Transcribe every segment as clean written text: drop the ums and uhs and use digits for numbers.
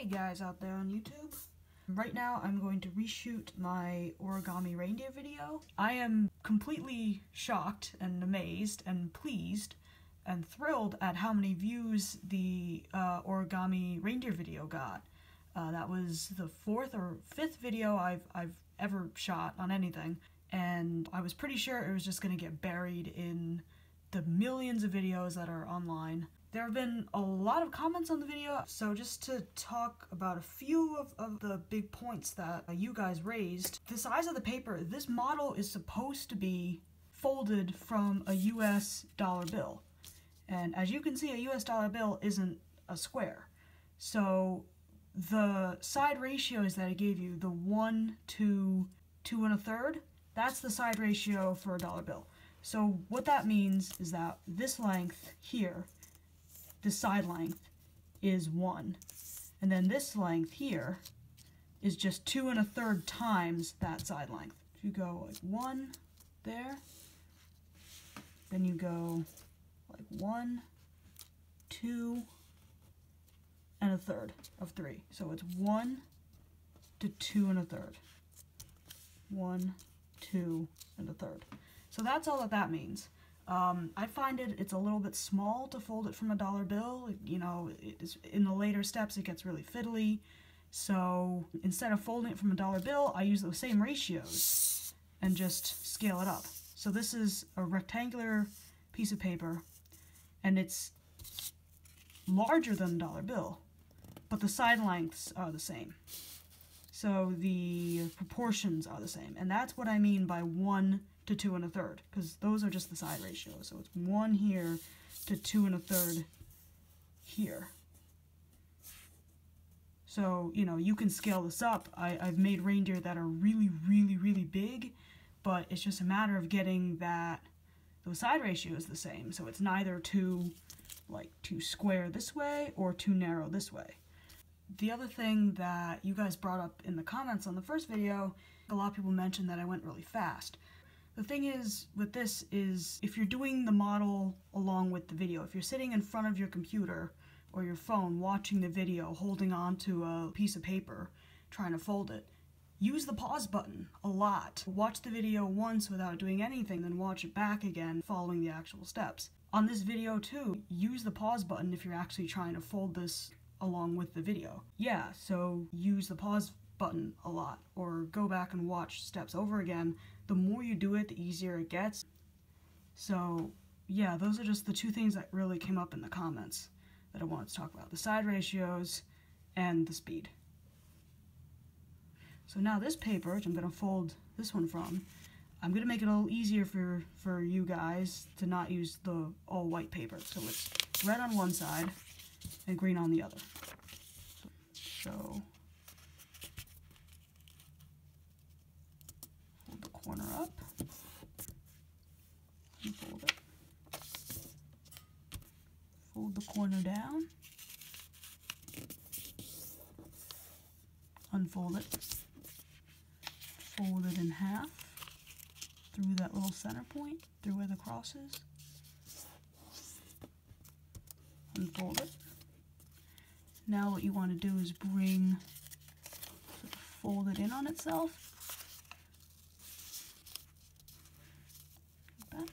guys out there on YouTube. Right now I'm going to reshoot my origami reindeer video. I am completely shocked and amazed and pleased and thrilled at how many views the origami reindeer video got. That was the 4th or 5th video I've ever shot on anything, and I was pretty sure it was just gonna get buried in the millions of videos that are online. There have been a lot of comments on the video, so just to talk about a few of the big points that you guys raised. The size of the paper, this model is supposed to be folded from a US dollar bill. And as you can see, a US dollar bill isn't a square. So the side ratios that I gave you, the 1 to 2 1/3, that's the side ratio for a dollar bill. So what that means is that this length here, the side length, is 1. And then this length here is just 2 1/3 times that side length. If you go like 1 there, then you go like 1, 2, and 1/3 of 3. So it's 1 to 2 1/3. 1, 2, and 1/3. So that's all that means. I find it's a little bit small to fold it from a dollar bill. You know, in the later steps it gets really fiddly. So instead of folding it from a dollar bill, I use those same ratios and just scale it up. So this is a rectangular piece of paper, and it's larger than a dollar bill, but the side lengths are the same. So the proportions are the same, and that's what I mean by 1 to 2 1/3, because those are just the side ratios. So it's 1 here to 2 1/3 here. So, you know, you can scale this up. I've made reindeer that are really, really, really big, but it's just a matter of getting those side ratios the same. So it's neither too square this way or too narrow this way. The other thing that you guys brought up in the comments on the first video, a lot of people mentioned that I went really fast. The thing is with this is, if you're doing the model along with the video, if you're sitting in front of your computer or your phone watching the video, holding on to a piece of paper, trying to fold it, use the pause button a lot. Watch the video once without doing anything, then watch it back again following the actual steps. On this video too, use the pause button if you're actually trying to fold this along with the video. Yeah, so use the pause button a lot, or go back and watch steps over again. The more you do it, the easier it gets. So yeah, those are just the two things that really came up in the comments that I wanted to talk about: the side ratios and the speed. So now this paper, which I'm going to fold this one from, I'm going to make it a little easier for you guys to not use the all white paper. So it's red on one side and green on the other. So fold the corner up and fold it. Fold the corner down. Unfold it. Fold it in half through that little center point, through where the cross is. Unfold it. Now what you want to do is fold it in on itself. Like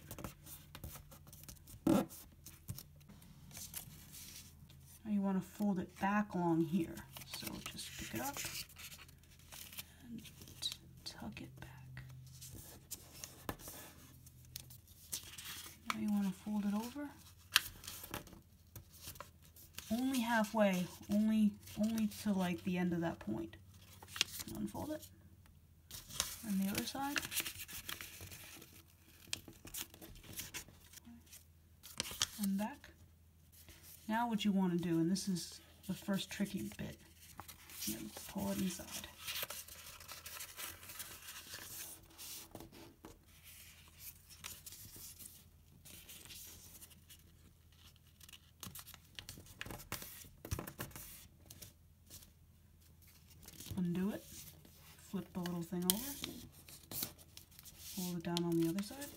that. Now you want to fold it back along here. So just pick it up and tuck it back. Now you want to fold it over. Only halfway, only to like the end of that point. Unfold it. And the other side. And back. Now what you want to do, and this is the first tricky bit, you know, pull it inside. Undo it, flip the little thing over, hold it down on the other side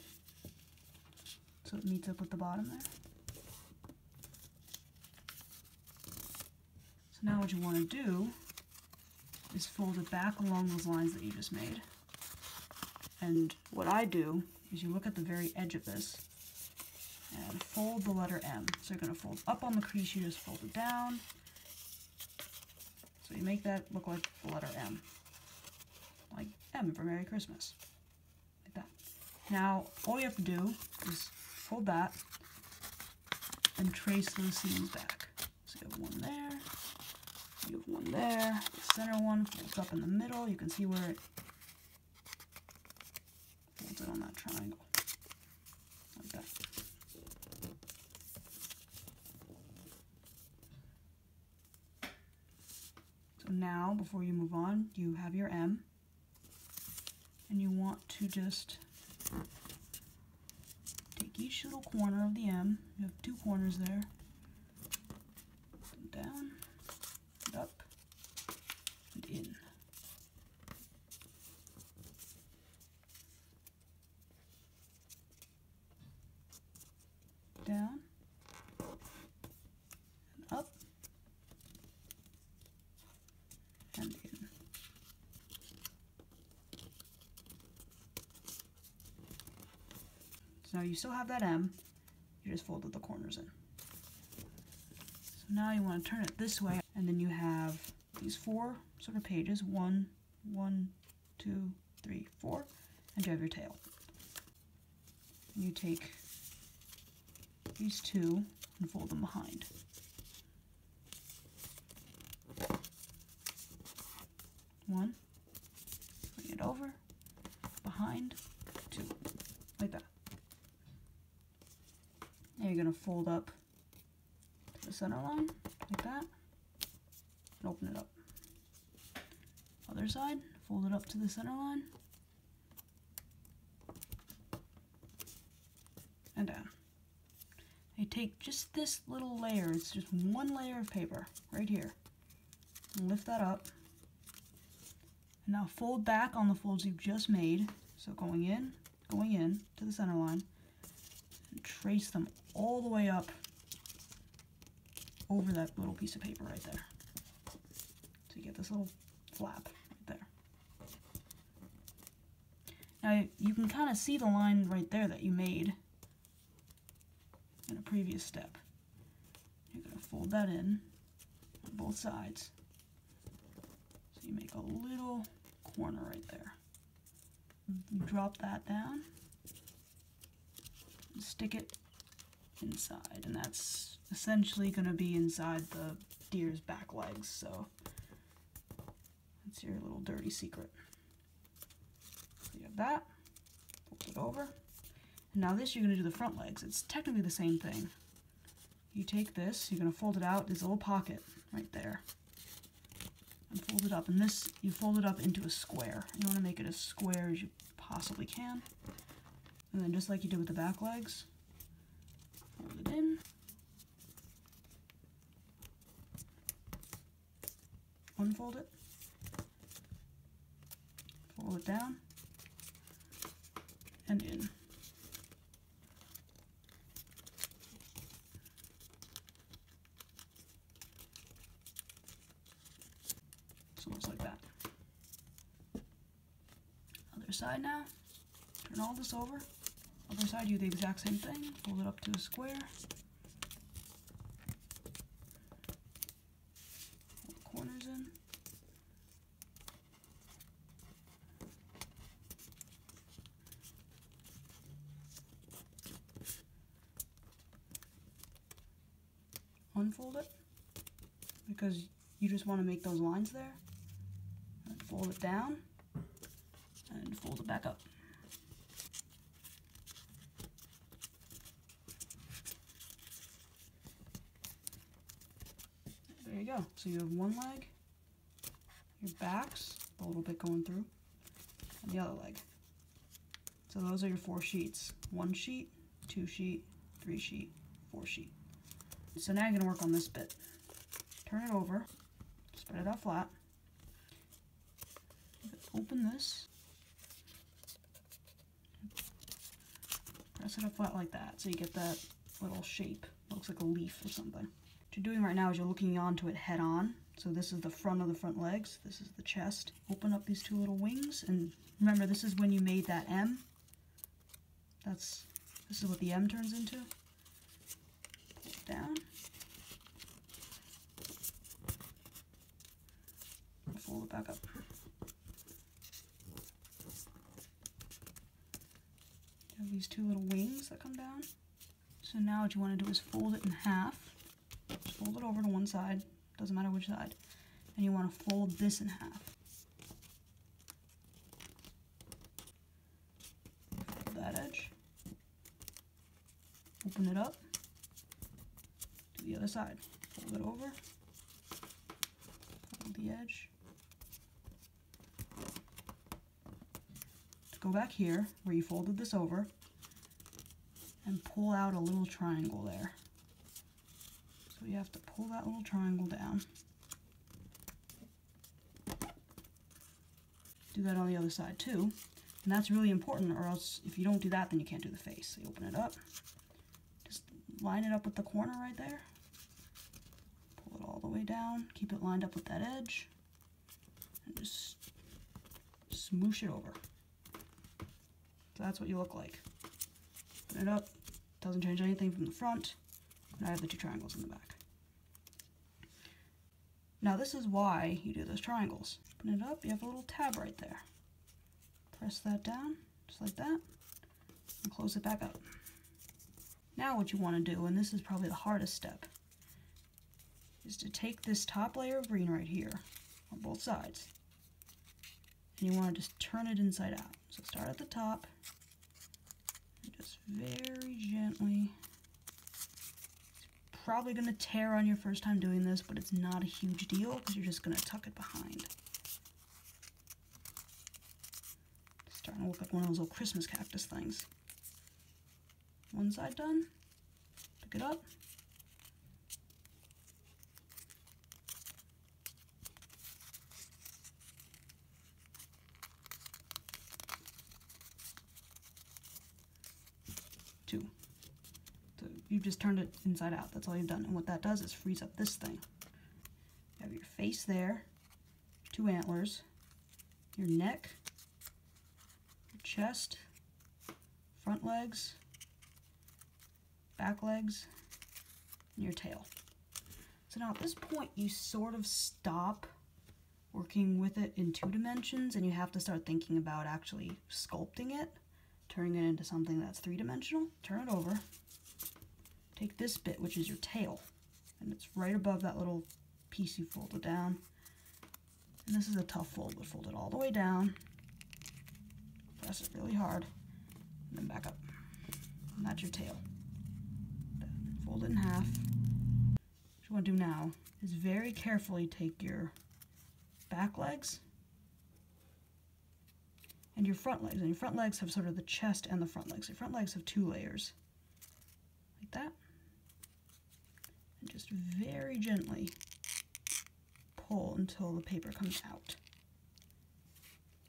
so it meets up with the bottom there. So now what you want to do is fold it back along those lines that you just made. And what I do is you look at the very edge of this and fold the letter M. So you're going to fold up on the crease, you just fold it down. So you make that look like the letter M. Like M for Merry Christmas. Like that. Now, all you have to do is fold that and trace those seams back. So you have one there, you have one there, the center one folds up in the middle. You can see where it folds it on that triangle. Like that. So now, before you move on, you have your M, and you want to just take each little corner of the M. You have two corners there. Down, and up, and in. Down, and up, and in. So now you still have that M, you just folded the corners in. So now you want to turn it this way, and then you have these four sort of pages, 1, 2, 3, 4, and you have your tail. And you take these two and fold them behind. One, bring it over, behind, two, like that. Now you're going to fold up to the center line, like that, and open it up. Other side, fold it up to the center line, and down. You take just this little layer, it's just one layer of paper right here, and lift that up, and now fold back on the folds you've just made, so going in to the center line, and trace them all the way up over that little piece of paper right there. So you get this little flap right there. Now you can kind of see the line right there that you made in a previous step. You're going to fold that in on both sides. So you make a little corner right there. You drop that down and stick it inside, and that's essentially going to be inside the deer's back legs, so that's your little dirty secret. So you have that, fold it over. Now this, you're going to do the front legs. It's technically the same thing. You take this, you're going to fold it out, there's a little pocket right there, and fold it up. And this, you fold it up into a square. You want to make it as square as you possibly can. And then just like you did with the back legs, fold it in, unfold it, fold it down, and in. So it looks like that. Other side now. Turn all this over. Other side, do the exact same thing. Fold it up to a square. Fold the corners in. Unfold it, because you just want to make those lines there. And fold it down, and fold it back up. There you go. So you have one leg, your backs, a little bit going through, and the other leg. So those are your 4 sheets. 1 sheet, 2 sheet, 3 sheet, 4 sheet. So now you're going to work on this bit. Turn it over, spread it out flat, open this, press it up flat like that, so you get that little shape. Looks like a leaf or something. What you're doing right now is you're looking onto it head on. So this is the front of the front legs, this is the chest. Open up these two little wings, and remember this is when you made that M. This is what the M turns into. Pull it down. Fold it back up. You have these two little wings that come down. So now what you want to do is fold it in half. Just fold it over to one side, doesn't matter which side. And you want to fold this in half. Fold that edge. Open it up. Do the other side. Fold it over. Fold the edge. Go back here where you folded this over and pull out a little triangle there. So you have to pull that little triangle down. Do that on the other side too. And that's really important, or else if you don't do that, then you can't do the face. So you open it up, just line it up with the corner right there. Pull it all the way down, keep it lined up with that edge, and just smoosh it over. So that's what you look like. Open it up, doesn't change anything from the front. Now I have the two triangles in the back. Now this is why you do those triangles. Open it up, you have a little tab right there. Press that down, just like that, and close it back up. Now what you want to do, and this is probably the hardest step, is to take this top layer of green right here on both sides, and you want to just turn it inside out. So start at the top, and just very gently. It's probably going to tear on your first time doing this, but it's not a huge deal because you're just going to tuck it behind. It's starting to look like one of those little Christmas cactus things. One side done, pick it up. Two. So you've just turned it inside out. That's all you've done. And what that does is frees up this thing. You have your face there, two antlers, your neck, your chest, front legs, back legs, and your tail. So now at this point you sort of stop working with it in 2 dimensions and you have to start thinking about actually sculpting it, turning it into something that's 3-dimensional. Turn it over. Take this bit, which is your tail, and it's right above that little piece you folded down. And this is a tough fold, but fold it all the way down. Press it really hard, and then back up. And that's your tail. Fold it in half. What you want to do now is very carefully take your back legs and your front legs. And your front legs have sort of the chest and the front legs. Your front legs have 2 layers. Like that. And just very gently pull until the paper comes out.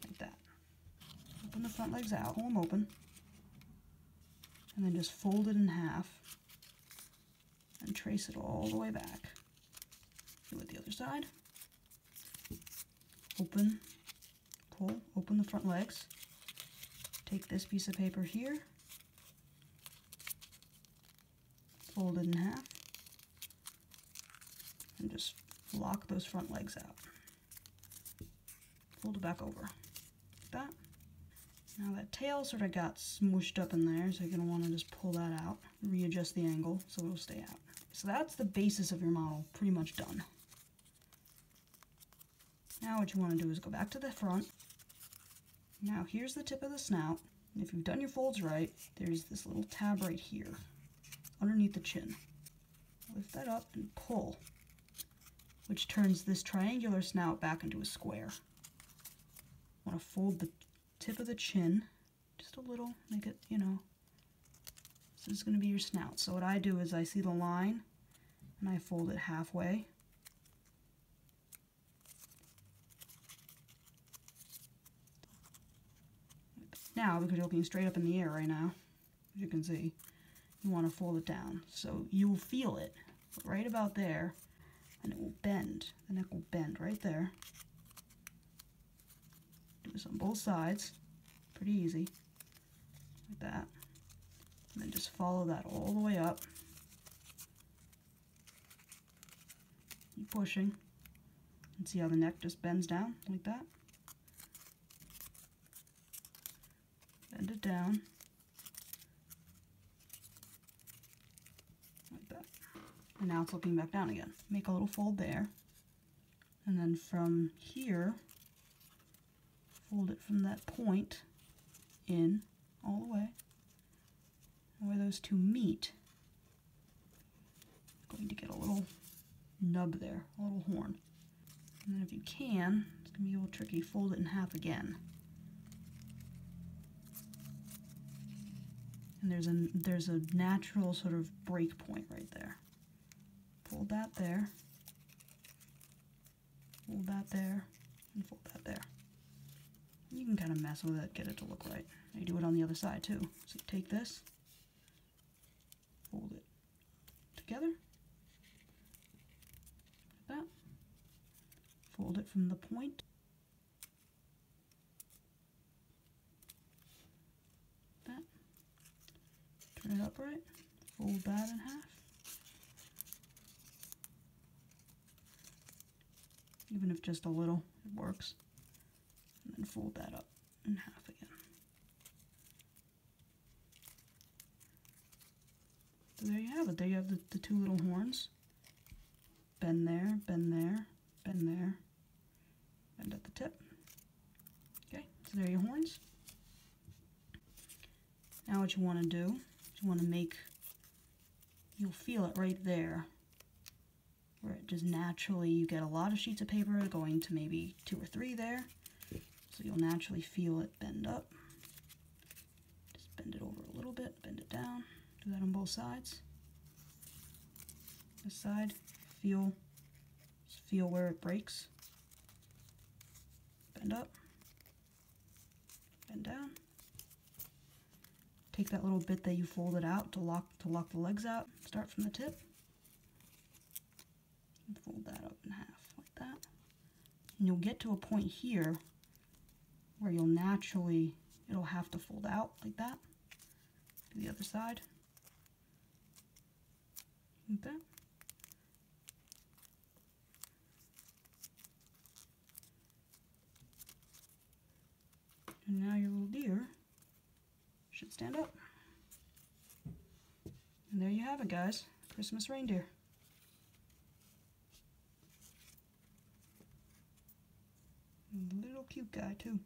Like that. Open the front legs out, pull them open, and then just fold it in half and trace it all the way back. Do it the other side. Open, pull, open the front legs. Take this piece of paper here, fold it in half, and just lock those front legs out. Fold it back over, like that. Now that tail sort of got smooshed up in there, so you're going to want to just pull that out, readjust the angle so it'll stay out. So that's the basis of your model, pretty much done. Now what you want to do is go back to the front. Now here's the tip of the snout. And if you've done your folds right, there's this little tab right here, underneath the chin. Lift that up and pull, which turns this triangular snout back into a square. Want to fold the tip of the chin just a little, make it, you know, this is going to be your snout. So what I do is I see the line and I fold it halfway. Now, because you're looking straight up in the air right now, as you can see, you want to fold it down. So you'll feel it right about there, and it will bend. The neck will bend right there. Do this on both sides. Pretty easy. Like that. And then just follow that all the way up. Keep pushing. And see how the neck just bends down like that? Bend it down. Like that. And now it's looking back down again. Make a little fold there. And then from here, fold it from that point in all the way. And where those two meet, you're going to get a little nub there, a little horn. And then if you can, it's going to be a little tricky, fold it in half again. And there's a natural sort of break point right there. Fold that there, fold that there, and fold that there. You can kind of mess with it, get it to look right. You do it on the other side too. So you take this, fold it together, like that. Fold it from the point. That. Turn it upright. Fold that in half. Even if just a little, it works. And then fold that up in half again. So there you have it. There you have the two little horns. Bend there, bend there, bend there, bend at the tip. Okay, so there are your horns. Now what you want to do is you want to make, you'll feel it right there, where it just naturally, you get a lot of sheets of paper going to maybe 2 or 3 there. So you'll naturally feel it bend up. Just bend it over a little bit, bend it down. Do that on both sides. This side, just feel where it breaks. Bend up, bend down. Take that little bit that you folded out to lock the legs out. Start from the tip. And fold that up in half like that. And you'll get to a point here where you'll naturally, it'll have to fold out like that. Do the other side. Like that. And now your little deer should stand up. And there you have it, guys. Christmas reindeer. Little cute guy, too.